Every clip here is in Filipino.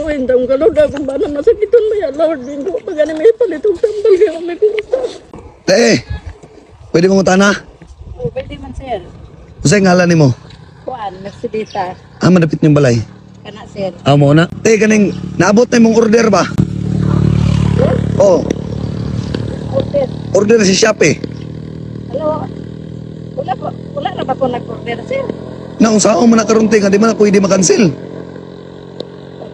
maluin daw kalod akong bana masakiton ba ya Lord bingo pag ani may palitong tambal kay may kumustas. Pwede mo utana? Oh, pwede man sir. Usay ngalan nimo? Kuan, Mercedita. Madapit niyong balay. Kana sir. Mo na. Kaning naabot na imong order ba? Oh, Order. order si Shopee. Hello. Wala na ba ko nag-order sir? Naong sao man nakaroon nga di man na pwede makancel.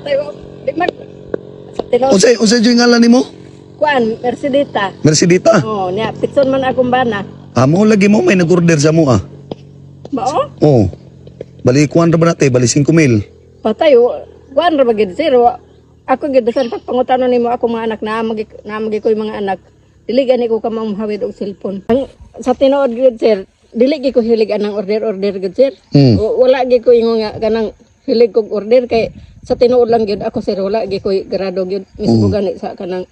Tayo, di man. Sa tino. Usay yung ngalan nimo? Kuan, Mercedita. Mercedita. Oh, niya pitson man akong bana. Mo lagi mo may nag-order sa mo ah. Mao? Oh. Bali kuan ra ba nate? Bali 5,000. Patay, kuan ra ba gid sir? Ako gid sa pangutano nimo ako mga anak na magi ko yung mga anak. Dili gani ko ka mamhawid og cellphone. Sa tinuod gid sir, dili gid ko hilig anang order gid sir. Wala gid ko ingon nga kanang hilig kog order kay sa tinuod lang gid ako sir wala gid ko grado gid mismo gani sa kanang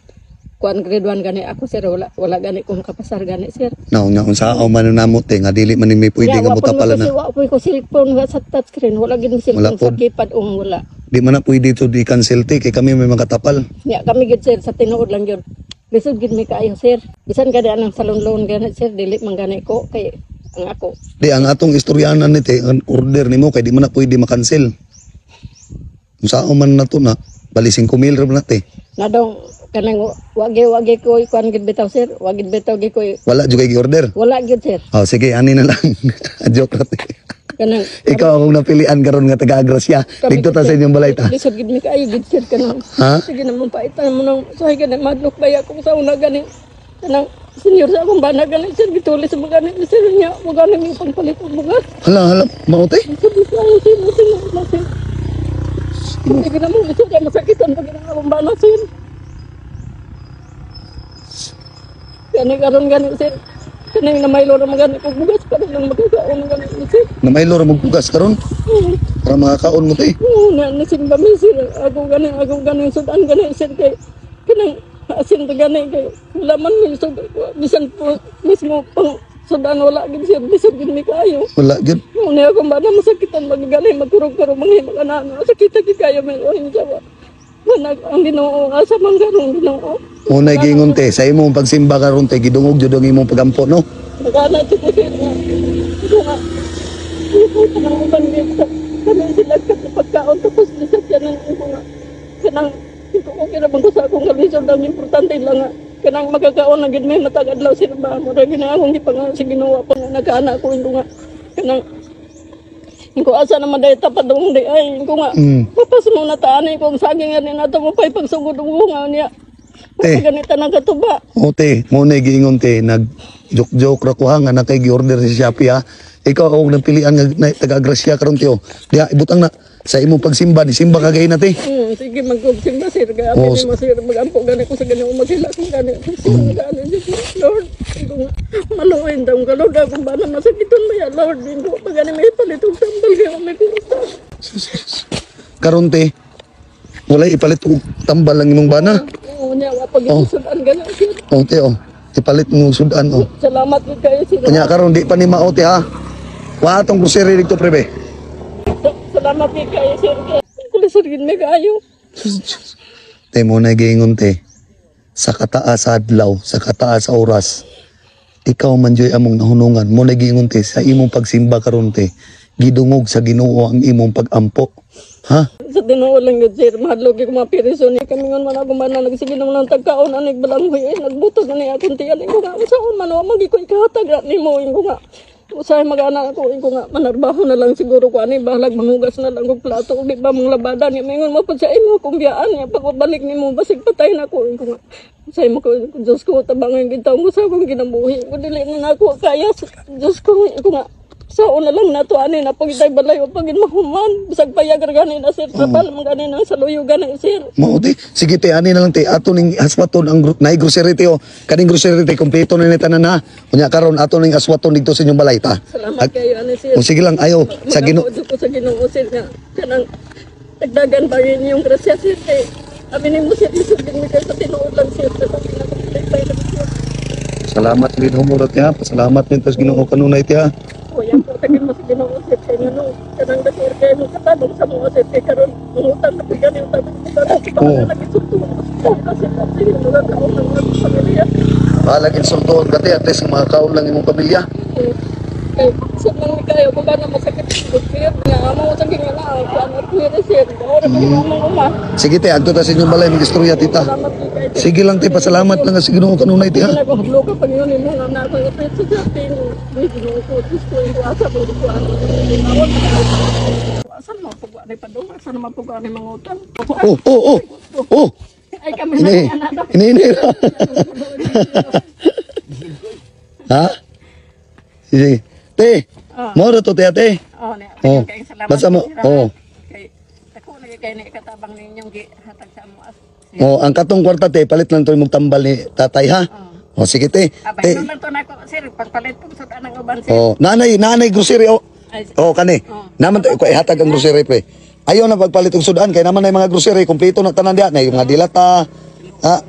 kuan grade 1 gani ako sir wala gani ko makapasar gani sir. Naong nga sao man namo te nga dili man ni may pwede nga mutapala na. Wa ko cellphone nga sa touch screen wala gid cellphone sa keypad wala. Di man na pwede to di cancel te kay kami may makatapal. Ya kami gid sir sa tinuod lang gyud. Bisod gid mi kaayo sir. Bisan kada anang salon-loan gani sir dili man gani ko kay ang ako. Di ang atong istoryanan ni te ang order nimo kay di man na pwede makancel. Sao man na to na bali 5,000 ra na te. Na daw kanang wagi ko kuan gid bitaw sir. Wagi bitaw gid ko. Wala jud kay order. Wala gid sir. Oh sige ani na lang. Joke ra te. Kanang Ikaw ang napilian karon nga taga Agracia. Dito ta sa inyong balay ta. Bisod gid mi kaayo gid sir kanang. Ha? Sige na mong paitan mo nang sahay ka na madlok baya kung sa una gani. Kanang senior sa akong bana gani sir gitulis sa mga gani sir niya mo gani mi pangpalit og bugas. Hala mao te. Sabi ko ay sir. Hindi ka na mo ito kaya masakitan pag akong bana sir. Gani karon gani sir. Kanang na may loro magani kog bugas para lang magkaon gani sir. Na may loro magbugas karon para makakaon mo te. Oo, nasimba mi sir. Ako gani sudan gani sir kay kanang asin to gani kay laman mi so bisan po mismo pang sudan wala gid sir bisan gid mi kayo. Wala gyud. Muna ako bana masakitan maggali magkurog-kurog manghimo kana sakita gid kayo may ohin jawa. Manag ang Ginoo asa man garong Ginoo. Una gingon te sa imong pagsimba karon te gidungog jud ang imong pagampo no. Nagana to ko sir nga. Ito nga. Ito kanang uban dito. Kanang sila kat pagkaon tapos nisakyan ng ito nga. Kanang ito ko kira bang ko sa akong kalisod ang importante lang nga. Kanang magkakaon na gid may matagadlaw sir ba mo ra ginaakong gipanga si Ginoo pa nga nagana ko ito nga. Kanang ko asa naman dahil tapad dong di ay ko nga papas mo na taanay kung saging nga rin nato mo pa'y pagsugod nga niya ganita ng katuba o te mo na giingon te nag joke ra ko ha nga nakay gi-order si Shopee ha ikaw ang nagpilian nga taga Agracia karon tiyo diha ibutang na sa imong pagsimba ni simba kagay na te sige magkumsimba sir gabi ni mo sir magampo gani ko sa Ginoo magila kung gani Lord maluin daw kalod akong bana masakiton ba ya Lord bingo pag gani may palitong tambal kay may kumustas karon te wala ipalit og tambal lang imong bana oo nya wa pag sudan gani sir o te ipalit mo sudan salamat gid kayo sir kanya karon di pa ni mao te ha wa atong grocery dito prebe salamat gid kayo sir kulisod gid mi kayo te mo na giingon te sa kataas sa adlaw sa kataas sa oras ikaw man joy among nahunungan mo na giingon te sa imong pagsimba karon te gidungog sa Ginoo ang imong pagampo ha sa Ginoo lang yun sir mahadlok ko mga pirison ni kami ngon man ako man nagsige naman ng tagkaon anig balanghoy ay nagbuto na ni akong tiyan ko nga usaon man wa magi ko ikahatag nimo ko nga usay mag-ana ko nga manarbaho na lang siguro ko ani bahalag mangugas na lang og plato ug di ba mong labada ni mingon mo pud sa imo kung biyaan niya pagbalik nimo basig patay na ko nga usay mo ko Diyos ko tabangan gid taong sa akong ginabuhi ko dili na ako kaya Diyos ko nga sa una lang nato ani na pag itay balay o pag mahuman bisag payagar gani na sir trapal man gani nang saluyo gani sir mao te sige te ani na lang te ato ning aswaton ang nay grocery te kaning grocery te kompleto na ni tanan na unya karon ato ning aswaton dito sa inyong balay ta salamat kayo ani sir o sige lang ayo sa Ginoo sa Ginoo sir nga kanang dagdagan pa rin yung grasya sir kay abi nimo sir isugin mi kay sa tinuod lang sir sa Pasalamat din humurot niya. Pasalamat din tas Ginoo kanunay tiya. Kuya po, tagin mo sa ginausip sa inyo, no? Kanang dakor kayo mo katanong sa mga sete karon mangutang na pigan yung tabi mo karon sa Oo. mga lagi sutuan kasi kasi yung mga kaon ng mga pamilya. Balag insultoon ka ti at least mga kaon lang imong pamilya. Kay sa mga kayo ko na masakit sa kaya nga mo sa ginga na ako ano pwede sir. Ora ba yung uma? Sige te, adto ta sa inyong balay mag istorya tita. Salamat po kayo. Sige lang te, pasalamat lang sa Ginoo kanunay ti ha. Nagahublo ka pag yun mo na sa sa jating video ko gusto ko asa mo ko ano. Asan mo po ani pa do? Asan mo po ani mga utang? Oh. Ay kami na anak. Ini. Ha? Sige. Te, mo to te ate. Oh, ne. Oh. Kay salamat. Basta mo. Oh. Kay ako na kay ni katabang ninyong gihatag sa mo. Oh, ang katong kwarta te, palit lang to imong tambal ni tatay ha. Oh, sige te. Abay Te. lang to nako sir pagpalit pug sudan ng uban sir. Oh, nanay grocery oh. Ay, Oh, kani. Naman ko ihatag ang grocery pre. Ayaw na pagpalit og sudan kay naman ay mga grocery kompleto na tanan diha, na yung mga dilata. Ha?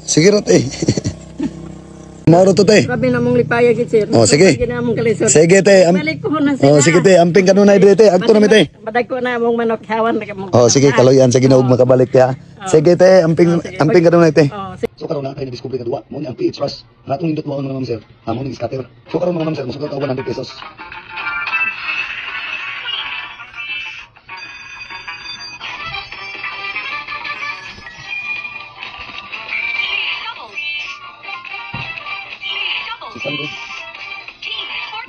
Sige ra te. Mauro to te. Grabe na mong lipaya gid sir. Oh, sige. Ginamong kalisod. Sige te. Balik ko na sir. Oh, sige te, amping kanunay dire te. Agto na mi te. Badag ko na mong manok hawan na mo. Oh, sige, kaloyan sa Ginoo makabalik ya. Sige te, amping kanunay te. Oh, sige. So karon na tayo na-discover ka duwa, mo ni ang PH Trust. Natong indot mo mga ma'am sir. Amo ni scatter. So karon mga ma'am sir, musugot ka 100 pesos. Six hundred.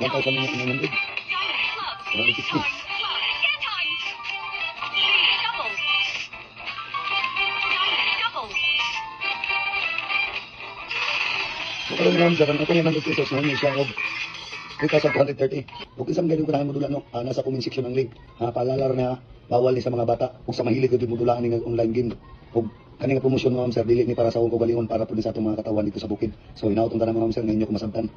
1,900. 150. So karon ma'am sir, ang atong 100 pesos na niya siya og 3,230. Kung isang ganyan ko na modula no, nasa comment section ang link. Paalala na bawal ni sa mga bata kung sa mahilig ko di modula ni online game. Ug kani nga promosyon ma'am sir dili ni para sa akong kaugalingon para pud sa atong mga katawan dito sa bukid. So inaot ang tanan ma'am sir nga inyo ko masabtan.